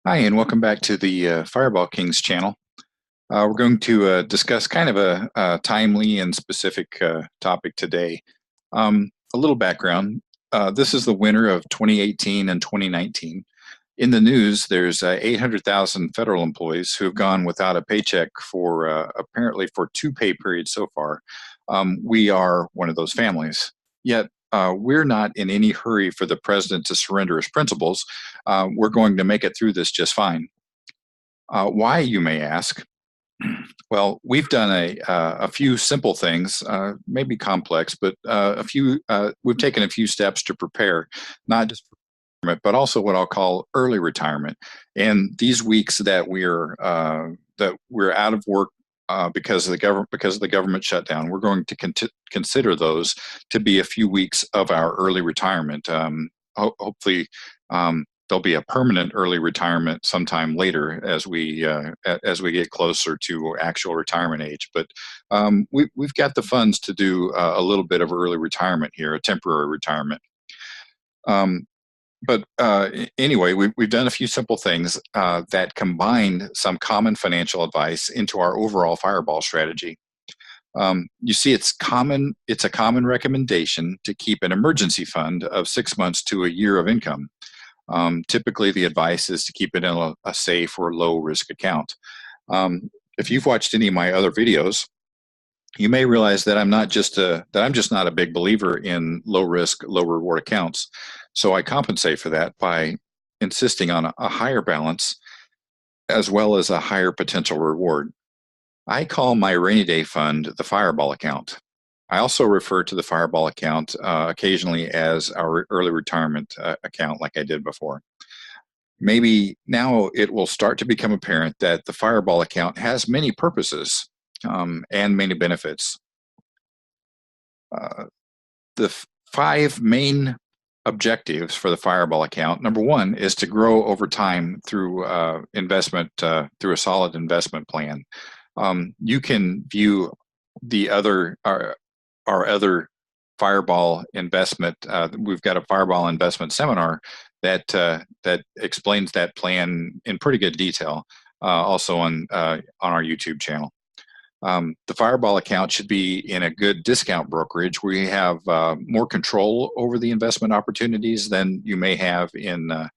Hi, and welcome back to the Fireball Kings channel. We're going to discuss kind of a timely and specific topic today. A little background. This is the winter of 2018 and 2019. In the news, there's 800,000 federal employees who have gone without a paycheck for apparently for 2 pay periods so far. We are one of those families. Yet, we're not in any hurry for the president to surrender his principles. We're going to make it through this just fine. Why, you may ask? Well, we've done a few simple things, maybe complex, but we've taken a few steps to prepare, not just for retirement, but also what I'll call early retirement. And these weeks that we're out of work because of the government shutdown, we're going to consider those to be a few weeks of our early retirement. Hopefully, there'll be a permanent early retirement sometime later as we get closer to actual retirement age. But we've got the funds to do a little bit of early retirement here, a temporary retirement. But anyway, we've done a few simple things that combine some common financial advice into our overall Fireball strategy. You see, it's a common recommendation to keep an emergency fund of 6 months to a year of income. Typically, the advice is to keep it in a safe or low risk account. If you've watched any of my other videos, you may realize that I'm just not a big believer in low risk, low reward accounts. So I compensate for that by insisting on a higher balance as well as a higher potential reward. I call my rainy day fund the Fireball account. I also refer to the Fireball account occasionally as our early retirement account, like I did before. Maybe now it will start to become apparent that the Fireball account has many purposes and many benefits. The 5 main objectives for the Fireball account. Number one is to grow over time through investment, through a solid investment plan. You can view our other Fireball investment. We've got a Fireball investment seminar that explains that plan in pretty good detail. Also on our YouTube channel. The Fireball account should be in a good discount brokerage where you have more control over the investment opportunities than you may have in a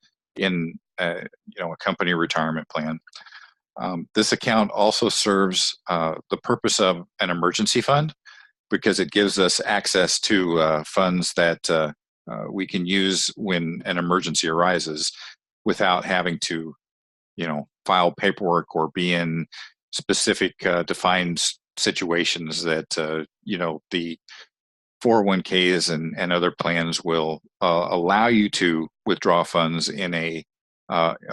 company retirement plan. This account also serves the purpose of an emergency fund because it gives us access to funds that we can use when an emergency arises without having to, file paperwork or be in specific defined situations that the 401ks and other plans will allow you to withdraw funds in a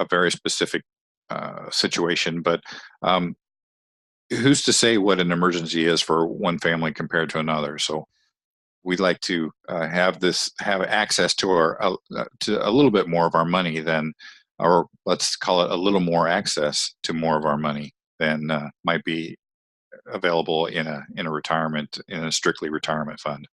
very specific situation. But who's to say what an emergency is for one family compared to another? So we'd like to have access to to a little bit more of our money than, or let's call it a little more access to more of our money than might be available in a strictly retirement fund.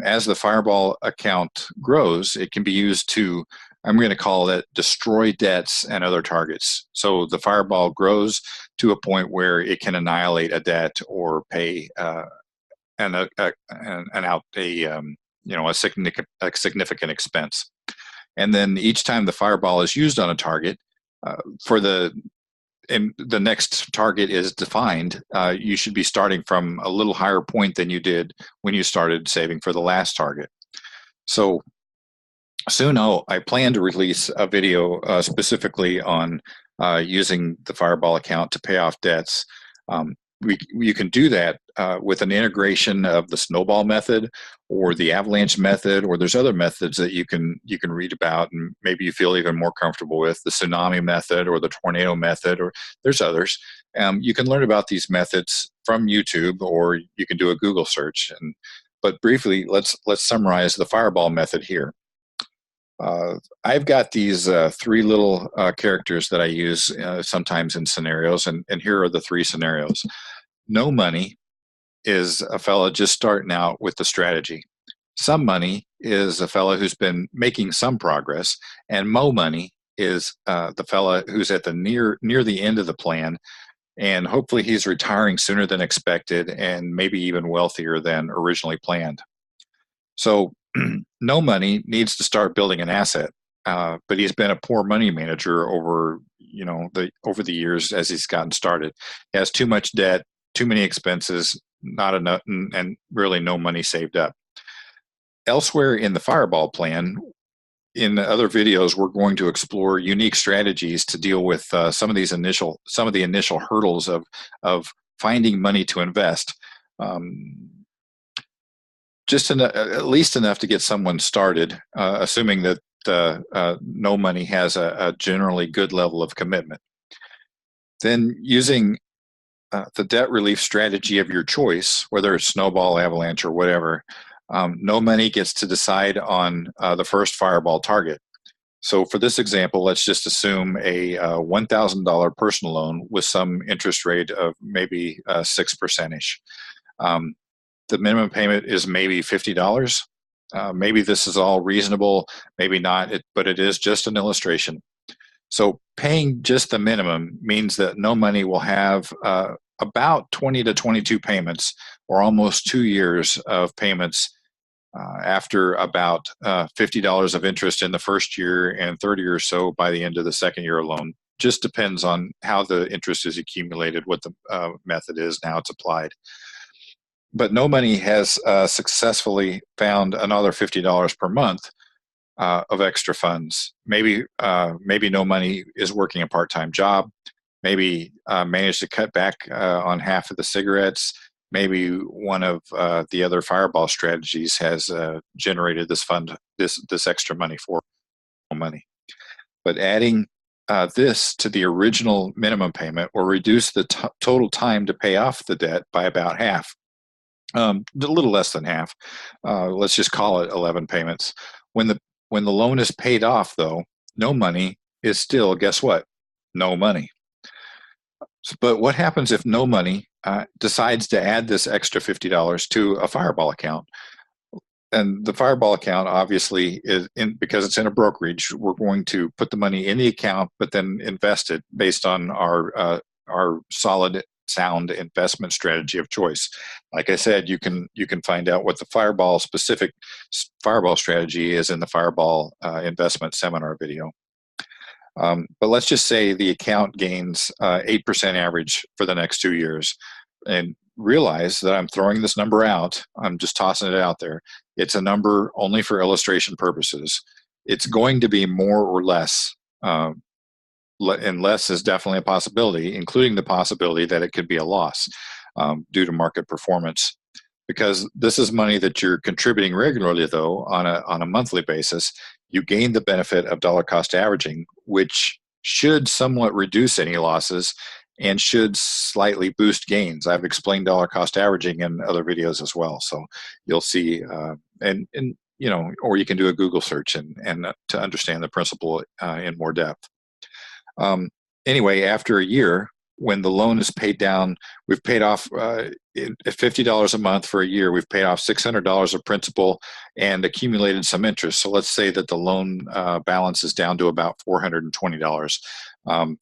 As the Fireball account grows, it can be used to, I'm going to call it, destroy debts and other targets. So the Fireball grows to a point where it can annihilate a debt or pay a significant expense. And then each time the Fireball is used on a target, and the next target is defined, you should be starting from a little higher point than you did when you started saving for the last target. So soon I plan to release a video specifically on using the Fireball account to pay off debts. You can do that with an integration of the snowball method or the avalanche method, or there's other methods that you can read about and maybe you feel even more comfortable with, the tsunami method or the tornado method, or there's others. You can learn about these methods from YouTube, or you can do a Google search. But briefly, let's summarize the Fireball method here. I've got these 3 little characters that I use sometimes in scenarios, and here are the 3 scenarios. No money is a fellow just starting out with the strategy. Some money is a fellow who's been making some progress, and mo money is the fella who's at the near the end of the plan, and hopefully he's retiring sooner than expected and maybe even wealthier than originally planned. So no money needs to start building an asset, but he's been a poor money manager over over the years as he's gotten started. He has too much debt, too many expenses, not enough, and really no money saved up. Elsewhere in the Fireball plan, in other videos, we're going to explore unique strategies to deal with some of the initial hurdles of finding money to invest. Just at least enough to get someone started, assuming that no money has a generally good level of commitment. Then using the debt relief strategy of your choice, whether it's snowball, avalanche, or whatever, no money gets to decide on the first Fireball target. So for this example, let's just assume a $1,000 personal loan with some interest rate of maybe 6%-ish. The minimum payment is maybe $50. Maybe this is all reasonable, maybe not, but it is just an illustration. So paying just the minimum means that no money will have about 20 to 22 payments, or almost 2 years of payments after about $50 of interest in the first year and 30 or so by the end of the second year alone. Just depends on how the interest is accumulated, what the method is, and how it's applied. But no money has successfully found another $50 per month of extra funds. Maybe no money is working a part-time job. Maybe managed to cut back on half of the cigarettes. Maybe one of the other Fireball strategies has generated this extra money for money. But adding this to the original minimum payment will reduce the total time to pay off the debt by about half. A little less than half. Let's just call it 11 payments. When the loan is paid off, though, no money is still, guess what? No money. But what happens if no money decides to add this extra $50 to a Fireball account? And the Fireball account, obviously, because it's in a brokerage, we're going to put the money in the account, but then invest it based on our solid, sound investment strategy of choice. Like I said, you can find out what the specific Fireball strategy is in the Fireball investment seminar video. But let's just say the account gains 8% average for the next 2 years, and realize that I'm throwing this number out. I'm just tossing it out there. It's a number only for illustration purposes. It's going to be more or less. And less is definitely a possibility, including the possibility that it could be a loss due to market performance. Because this is money that you're contributing regularly, though, on a monthly basis, you gain the benefit of dollar cost averaging, which should somewhat reduce any losses and should slightly boost gains. I've explained dollar cost averaging in other videos as well, so you'll see, or you can do a Google search and to understand the principle in more depth. Anyway, after a year, when the loan is paid down, we've paid off at $50 a month for a year. We've paid off $600 of principal and accumulated some interest. So let's say that the loan balance is down to about $420.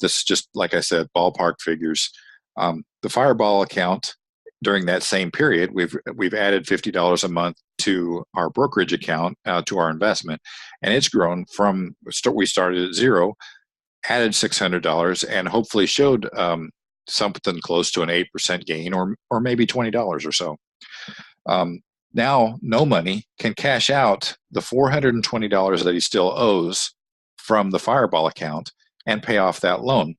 This is just, like I said, ballpark figures. The Fireball account, during that same period, we've added $50 a month to our brokerage account, to our investment, and it's grown from we started at zero, added $600, and hopefully showed something close to an 8% gain, or maybe $20 or so. Now, no money can cash out the $420 that he still owes from the Fireball account and pay off that loan.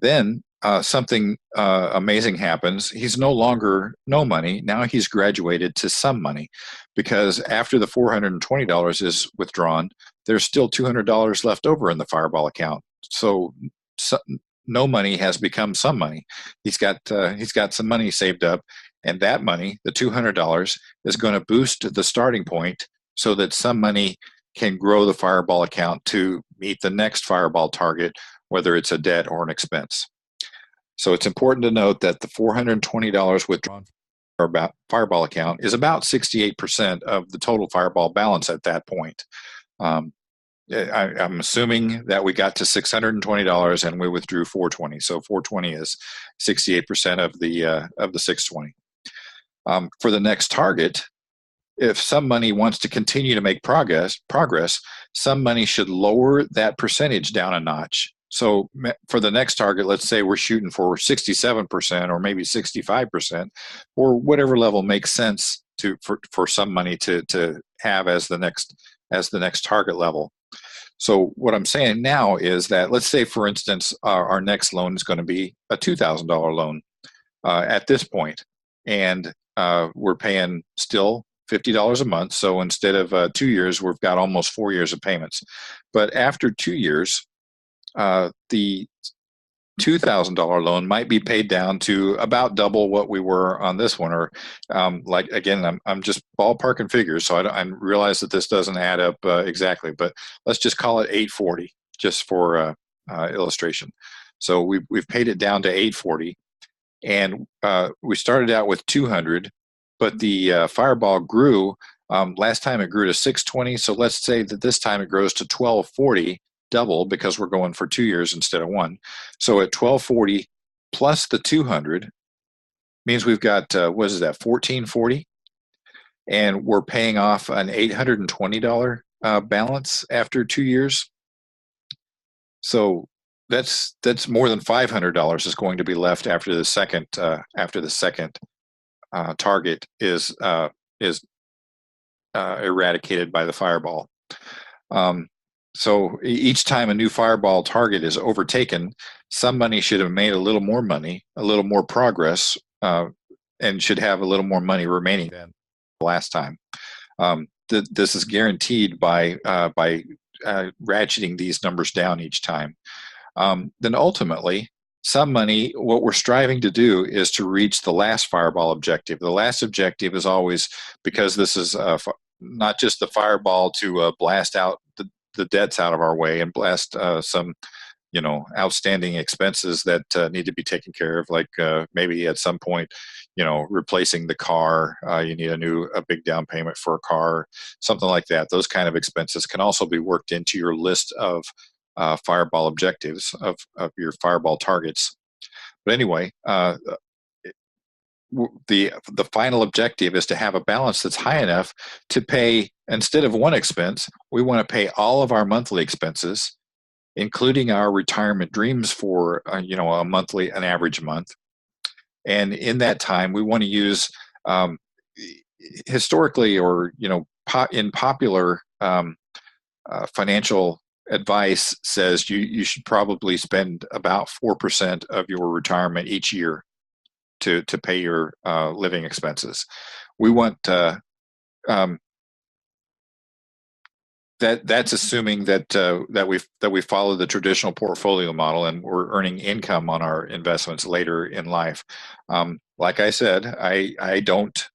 Then something amazing happens. He's no longer no money. Now he's graduated to some money, because after the $420 is withdrawn, there's still $200 left over in the Fireball account. So no money has become some money. He's got some money saved up, and that money, the $200, is going to boost the starting point so that some money can grow the Fireball account to meet the next Fireball target, whether it's a debt or an expense. So it's important to note that the $420 withdrawn from our Fireball account is about 68% of the total Fireball balance at that point. I'm assuming that we got to $620 and we withdrew 420. So 420 is 68% of the 620. For the next target, if some money wants to continue to make progress, some money should lower that percentage down a notch. So for the next target, let's say we're shooting for 67% or maybe 65%, or whatever level makes sense for some money to have as the next target level. So what I'm saying now is that, let's say, for instance, our next loan is going to be a $2,000 loan at this point, and we're paying still $50 a month. So instead of 2 years, we've got almost 4 years of payments. But after 2 years, the $2,000 loan might be paid down to about double what we were on this one, or like, again, I'm just ballparking figures, so I realize that this doesn't add up exactly, but let's just call it 840 just for illustration. So we've paid it down to 840, and we started out with 200, but the Fireball grew. Last time it grew to 620, so let's say that this time it grows to 1240, double, because we're going for 2 years instead of one. So at 1240 plus the 200 means we've got what is that, 1440, and we're paying off an $820 balance after 2 years. So that's more than $500 is going to be left after the second target is eradicated by the Fireball. So each time a new Fireball target is overtaken, some money should have made a little more money, a little more progress, and should have a little more money remaining than the last time. This is guaranteed by ratcheting these numbers down each time. Then ultimately, some money, what we're striving to do is to reach the last Fireball objective. The last objective is always, because this is not just the Fireball to blast out the debts out of our way and blast some outstanding expenses that need to be taken care of, like maybe at some point, replacing the car. You need a big down payment for a car, something like that. Those kind of expenses can also be worked into your list of Fireball objectives, of your Fireball targets. But anyway, the final objective is to have a balance that's high enough to pay, instead of one expense, we want to pay all of our monthly expenses, including our retirement dreams for an average month. And in that time, we want to use historically, or in popular financial advice says you should probably spend about 4% of your retirement each year to pay your living expenses. We want that's assuming that we follow the traditional portfolio model and we're earning income on our investments later in life. Like I said, I don't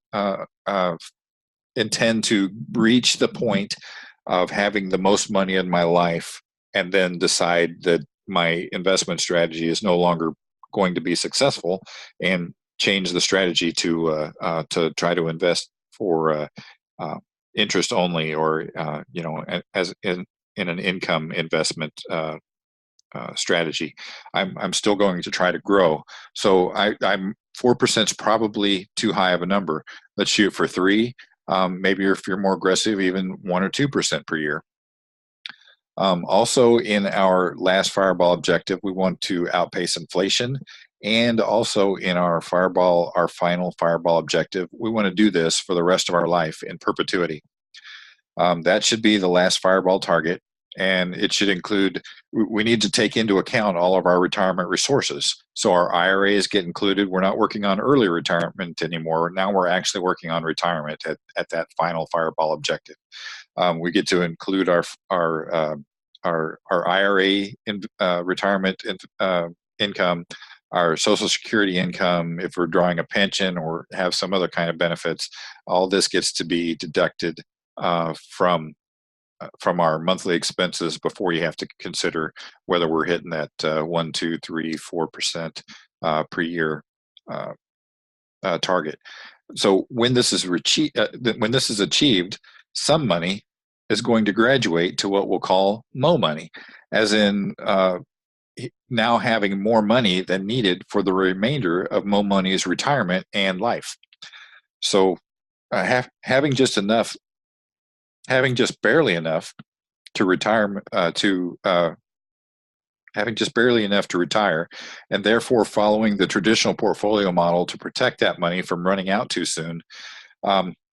intend to reach the point of having the most money in my life and then decide that my investment strategy is no longer going to be successful and change the strategy to try to invest for interest only, or as in an income investment strategy. I'm still going to try to grow. So I'm 4% is probably too high of a number. Let's shoot for 3. Maybe if you're more aggressive, even 1 or 2% per year. Also, in our last Fireball objective, we want to outpace inflation. And also in our final Fireball objective, we want to do this for the rest of our life in perpetuity. That should be the last Fireball target. And it should include, we need to take into account all of our retirement resources. So our IRAs get included. We're not working on early retirement anymore. Now we're actually working on retirement at that final Fireball objective. We get to include our IRA retirement income, our Social Security income, if we're drawing a pension or have some other kind of benefits. All this gets to be deducted from our monthly expenses before you have to consider whether we're hitting that 1, 2, 3, 4% per year target. So when this is achieved, some money is going to graduate to what we'll call Mo money, as in now having more money than needed for the remainder of Mo money's retirement and life. So having just enough, having just barely enough to retire, having just barely enough to retire, and therefore following the traditional portfolio model to protect that money from running out too soon.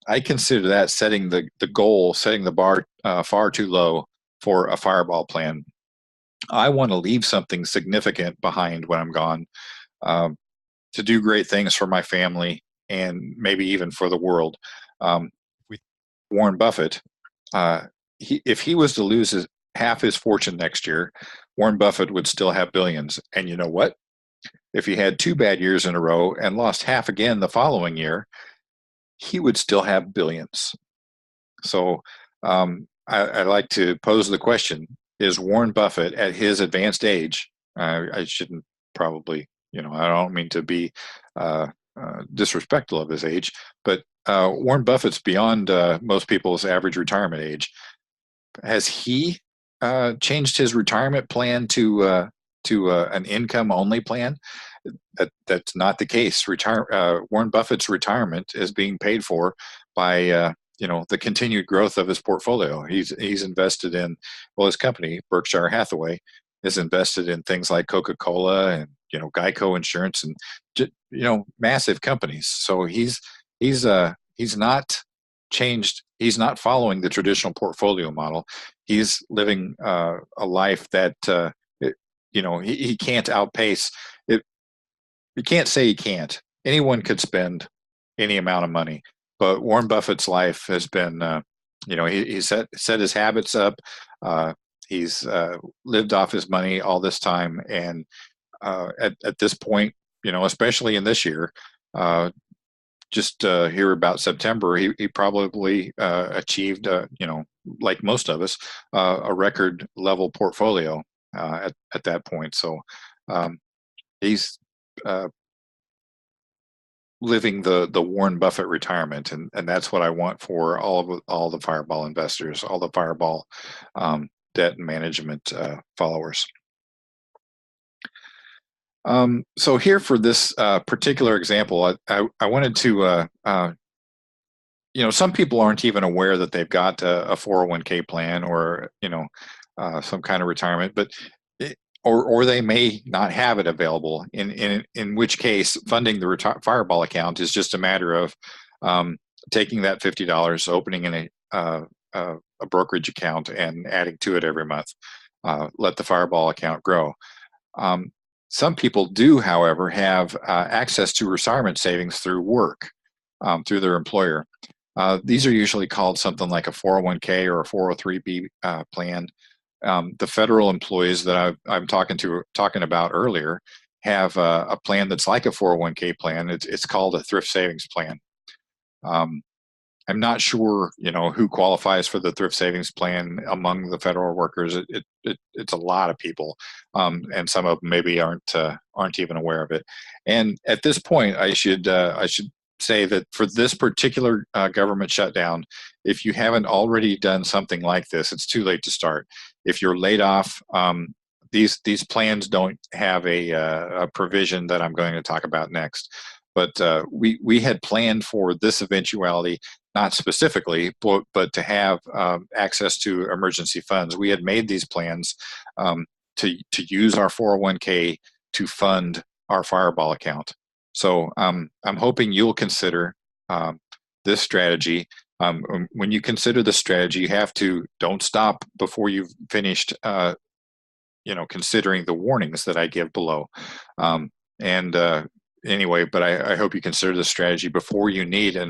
I consider that setting the goal, setting the bar far too low for a fireball plan. I want to leave something significant behind when I'm gone, um, to do great things for my family and maybe even for the world. Um, Warren Buffett, uh, if he was to lose half his fortune next year, Warren Buffett would still have billions. And you know what? If he had 2 bad years in a row and lost half again the following year, he would still have billions. So I like to pose the question: is Warren Buffett at his advanced age? I shouldn't probably, I don't mean to be uh, disrespectful of his age, but Warren Buffett's beyond most people's average retirement age. Has he changed his retirement plan to an income only plan? That's not the case. Warren Buffett's retirement is being paid for by the continued growth of his portfolio. He's invested in, well, his company Berkshire Hathaway is invested in things like Coca-Cola and Geico Insurance and massive companies. So he's not changed. He's not following the traditional portfolio model. He's living a life that he can't outpace it. You can't say he can't. Anyone could spend any amount of money, but Warren Buffett's life has been, he set his habits up. He's lived off his money all this time, and at this point, especially in this year, just here about September, he probably achieved, like most of us, a record level portfolio at that point. So he's living the Warren Buffett retirement, and that's what I want for all the Fireball investors, all the Fireball debt management followers. So here for this particular example, I wanted to, some people aren't even aware that they've got a 401k plan or, some kind of retirement, but or they may not have it available. In which case, funding the Fireball account is just a matter of taking that $50, opening in a brokerage account, and adding to it every month. Let the Fireball account grow. Some people do, however, have access to retirement savings through work, through their employer. These are usually called something like a 401k or a 403b plan. The federal employees that I'm talking about earlier have a plan that's like a 401k plan. It's called a thrift savings plan. I'm not sure, who qualifies for the thrift savings plan among the federal workers. It's a lot of people, and some of them maybe aren't even aware of it. And at this point, I should say that for this particular government shutdown, if you haven't already done something like this, it's too late to start. If you're laid off, these plans don't have a provision that I'm going to talk about next. But we had planned for this eventuality, not specifically, but to have access to emergency funds. We had made these plans to use our 401k to fund our Fireball account. So I'm hoping you'll consider this strategy. When you consider the strategy, you have to don't stop before you've finished, considering the warnings that I give below. Anyway, but I hope you consider the strategy before you need the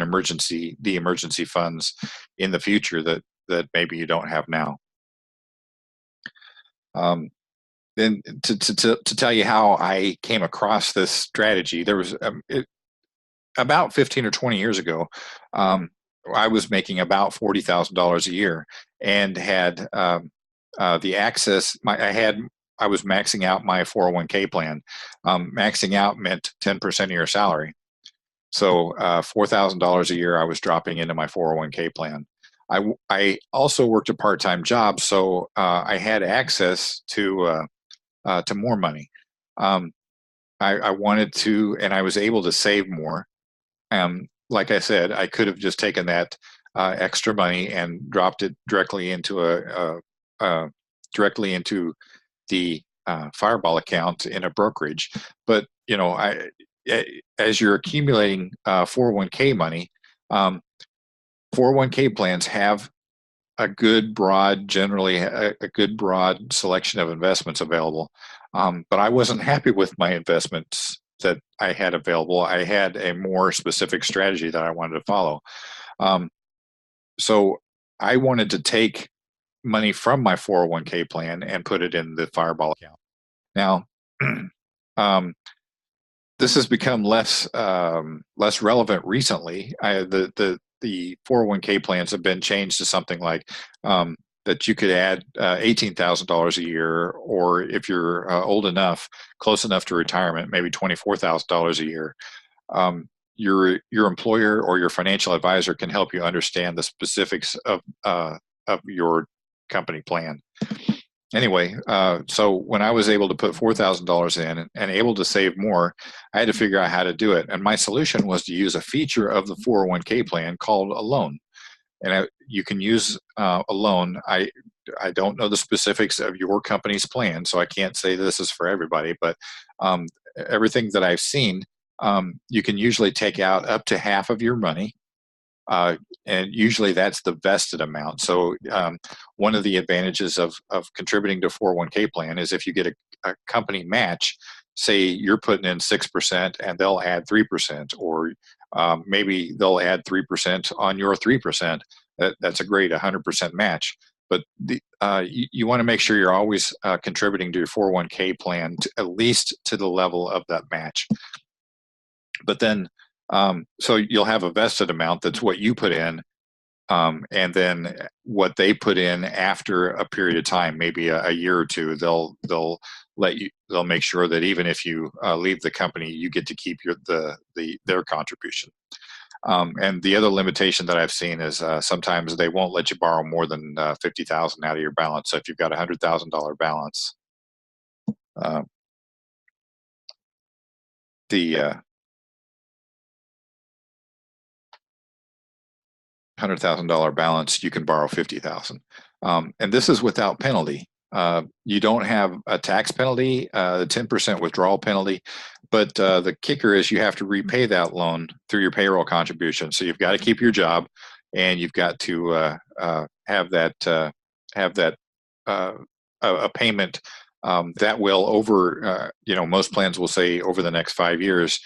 emergency funds in the future that maybe you don't have now. Then to tell you how I came across this strategy, there was about 15 or 20 years ago. I was making about $40,000 a year and had the access. I was maxing out my 401k plan. Maxing out meant 10% of your salary. So $4,000 a year I was dropping into my 401k plan. I also worked a part-time job, so I had access to more money. Um, I wanted to, and I was able to save more. Like I said, I could have just taken that extra money and dropped it directly into the Fireball account in a brokerage. But as you're accumulating 401k money, um, 401k plans have generally a good broad selection of investments available. But I wasn't happy with my investments that I had available. I had a more specific strategy that I wanted to follow. Um, so I wanted to take money from my 401k plan and put it in the Fireball account. Now, um, this has become less relevant recently. The 401k plans have been changed to something like that you could add $18,000 a year, or if you're old enough, close enough to retirement, maybe $24,000 a year. Your employer or your financial advisor can help you understand the specifics of your company plan. Anyway, so when I was able to put $4,000 in and able to save more, I had to figure out how to do it. And my solution was to use a feature of the 401k plan called a loan. And you can use a loan. I don't know the specifics of your company's plan, so I can't say this is for everybody. But um, everything that I've seen, you can usually take out up to half of your money, and usually that's the vested amount. So one of the advantages of contributing to a 401k plan is if you get a company match, say you're putting in 6% and they'll add 3%, or maybe they'll add 3% on your 3%. That's a great 100% match. But you want to make sure you're always contributing to your 401k plan at least to the level of that match. But then, so you'll have a vested amount that's what you put in, and then what they put in after a period of time, maybe a year or two, they'll make sure that even if you leave the company, you get to keep their contribution. And the other limitation that I've seen is sometimes they won't let you borrow more than $50,000 out of your balance. So if you've got $100,000 balance, uh, the $100,000 balance, you can borrow 50,000, and this is without penalty. You don't have a tax penalty, the 10% withdrawal penalty, but the kicker is you have to repay that loan through your payroll contribution. So you've got to keep your job, and you've got to have that a payment that will most plans will say over the next 5 years,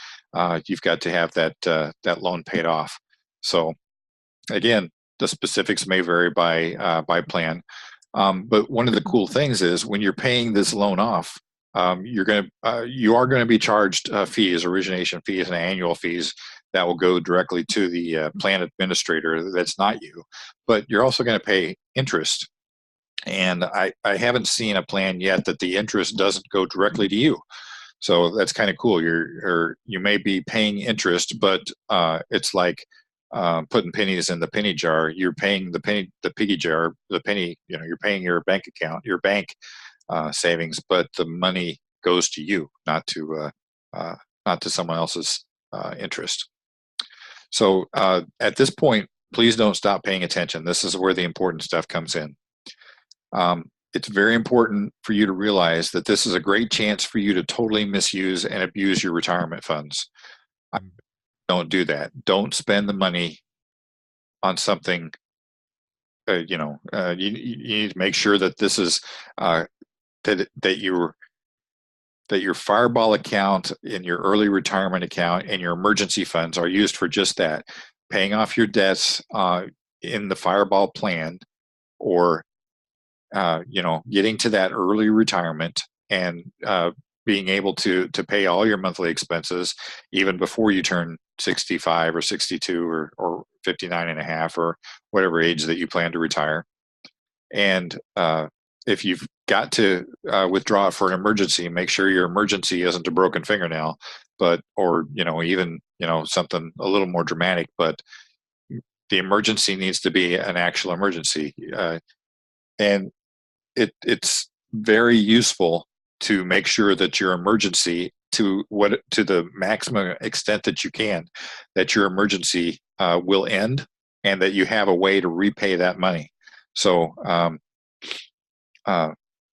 you've got to have that loan paid off. So again, the specifics may vary by plan, but one of the cool things is when you're paying this loan off, you are going to be charged fees, origination fees, and annual fees that will go directly to the plan administrator. That's not you, but you're also going to pay interest. And I haven't seen a plan yet that the interest doesn't go directly to you. So that's kind of cool. You may be paying interest, but it's like putting pennies in the penny jar. You're paying the piggy jar, the penny. You're paying your bank account, your bank savings, but the money goes to you, not to someone else's interest. So at this point, please don't stop paying attention. This is where the important stuff comes in. It's very important for you to realize that this is a great chance for you to totally misuse and abuse your retirement funds. Don't do that. Don't spend the money on something. You need to make sure that this is that your Fireball account and your early retirement account and your emergency funds are used for just that, paying off your debts in the Fireball plan, or getting to that early retirement and being able to pay all your monthly expenses even before you turn 65 or 62 or 59 and a half, or whatever age that you plan to retire. And if you've got to withdraw it for an emergency, make sure your emergency isn't a broken fingernail, or even something a little more dramatic, but the emergency needs to be an actual emergency. And it's very useful to make sure that your emergency, to the maximum extent that you can, that your emergency will end, and that you have a way to repay that money. So uh,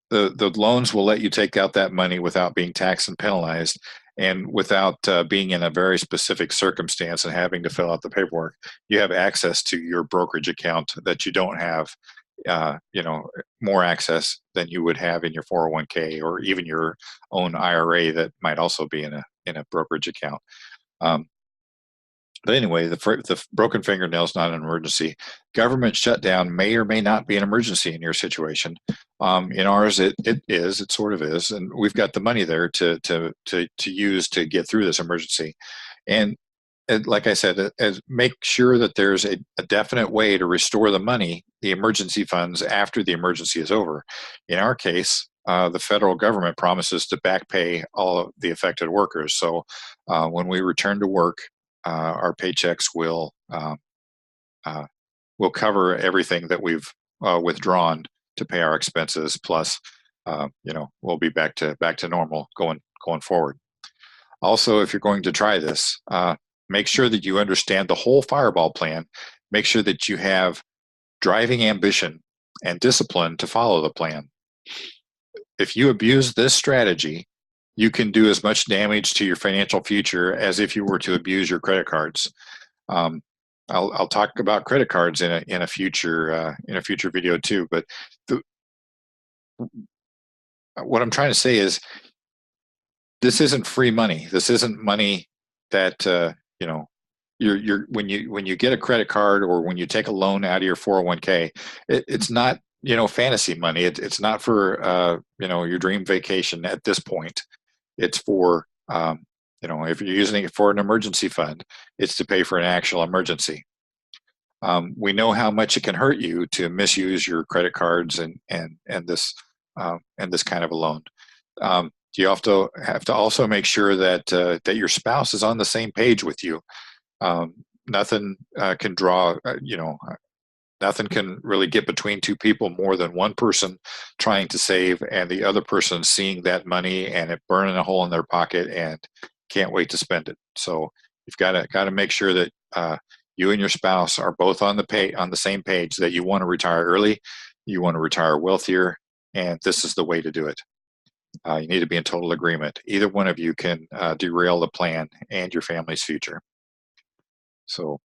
the loans will let you take out that money without being taxed and penalized, and without being in a very specific circumstance and having to fill out the paperwork. You have access to your brokerage account that you don't have, more access than you would have in your 401k, or even your own IRA that might also be in a brokerage account. But anyway, the broken fingernail is not an emergency. Government shutdown may or may not be an emergency in your situation. In ours, it is. It sort of is, and we've got the money there to use to get through this emergency. And like I said, make sure that there's a definite way to restore the money, the emergency funds, after the emergency is over. In our case, the federal government promises to back pay all of the affected workers. So when we return to work, our paychecks will cover everything that we've withdrawn to pay our expenses. Plus, we'll be back to normal going forward. Also, if you're going to try this, make sure that you understand the whole Fireball plan. Make sure that you have driving ambition and discipline to follow the plan. If you abuse this strategy, you can do as much damage to your financial future as if you were to abuse your credit cards. I'll talk about credit cards in a future video too. But what I'm trying to say is, this isn't free money. This isn't money that you're when you get a credit card, or when you take a loan out of your 401k. It's not fantasy money. It's not for your dream vacation at this point. It's for if you're using it for an emergency fund, it's to pay for an actual emergency. We know how much it can hurt you to misuse your credit cards and this kind of a loan. You have to also make sure that your spouse is on the same page with you. Nothing can draw, nothing can really get between two people more than one person trying to save and the other person seeing that money and it burning a hole in their pocket and can't wait to spend it. So you've got to make sure that you and your spouse are both on the same page, that you want to retire early, you want to retire wealthier, and this is the way to do it. You need to be in total agreement. Either one of you can derail the plan and your family's future. So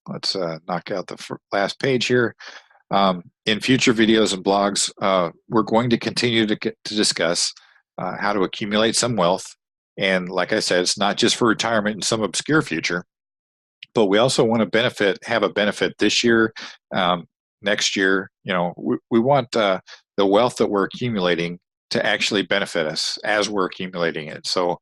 let's knock out the last page here. In future videos and blogs, we're going to continue to discuss how to accumulate some wealth. And like I said, it's not just for retirement in some obscure future, but we also want to have a benefit this year, next year. We want the wealth that we're accumulating to actually benefit us as we're accumulating it. So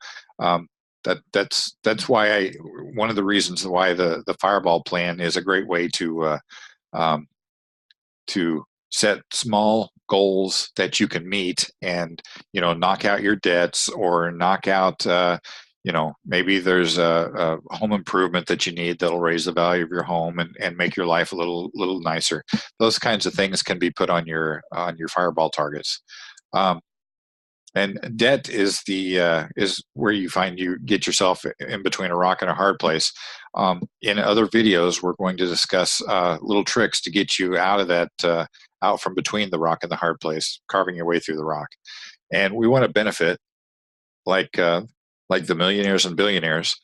that's why one of the reasons why the Fireball plan is a great way to set small goals that you can meet, and knock out your debts, or knock out maybe there's a home improvement that you need that'll raise the value of your home and make your life a little nicer. Those kinds of things can be put on your Fireball targets. And debt is where you get yourself in between a rock and a hard place. In other videos, we're going to discuss little tricks to get you out of that, out from between the rock and the hard place, carving your way through the rock. And we want to benefit, like the millionaires and billionaires,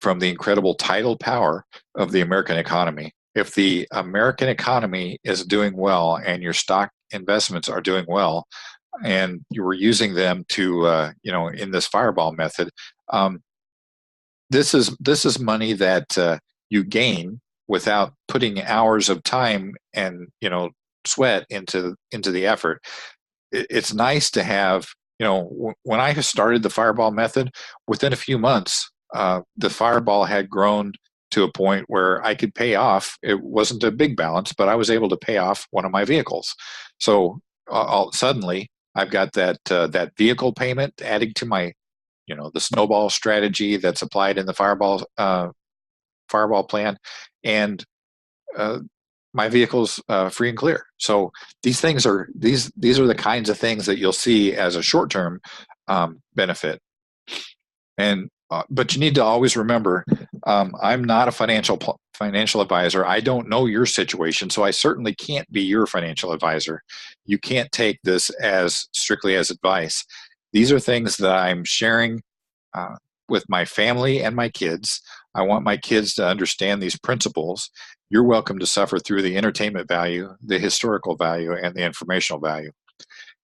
from the incredible tidal power of the American economy. If the American economy is doing well and your stock investments are doing well, and you were using them to, in this Fireball method, this is money that you gain without putting hours of time and sweat into the effort. It's nice to have. When I started the Fireball method, within a few months, the Fireball had grown to a point where I could pay off. It wasn't a big balance, but I was able to pay off one of my vehicles. So suddenly, I've got that vehicle payment adding to my, the snowball strategy that's applied in the Fireball Fireball plan, and my vehicle's free and clear. So these are the kinds of things that you'll see as a short-term benefit. And but you need to always remember, I'm not a financial advisor. I don't know your situation, so I certainly can't be your financial advisor. You can't take this as strictly as advice. These are things that I'm sharing uh, with my family and my kids. I want my kids to understand these principles. You're welcome to suffer through the entertainment value, the historical value, and the informational value.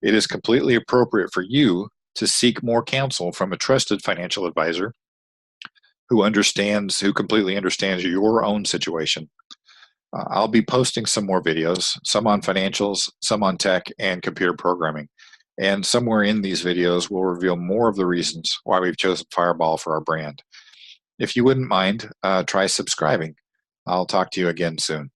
It is completely appropriate for you to seek more counsel from a trusted financial advisor who completely understands your own situation. I'll be posting some more videos, some on financials, some on tech and computer programming. And somewhere in these videos, we'll reveal more of the reasons why we've chosen Fireball for our brand. If you wouldn't mind, try subscribing. I'll talk to you again soon.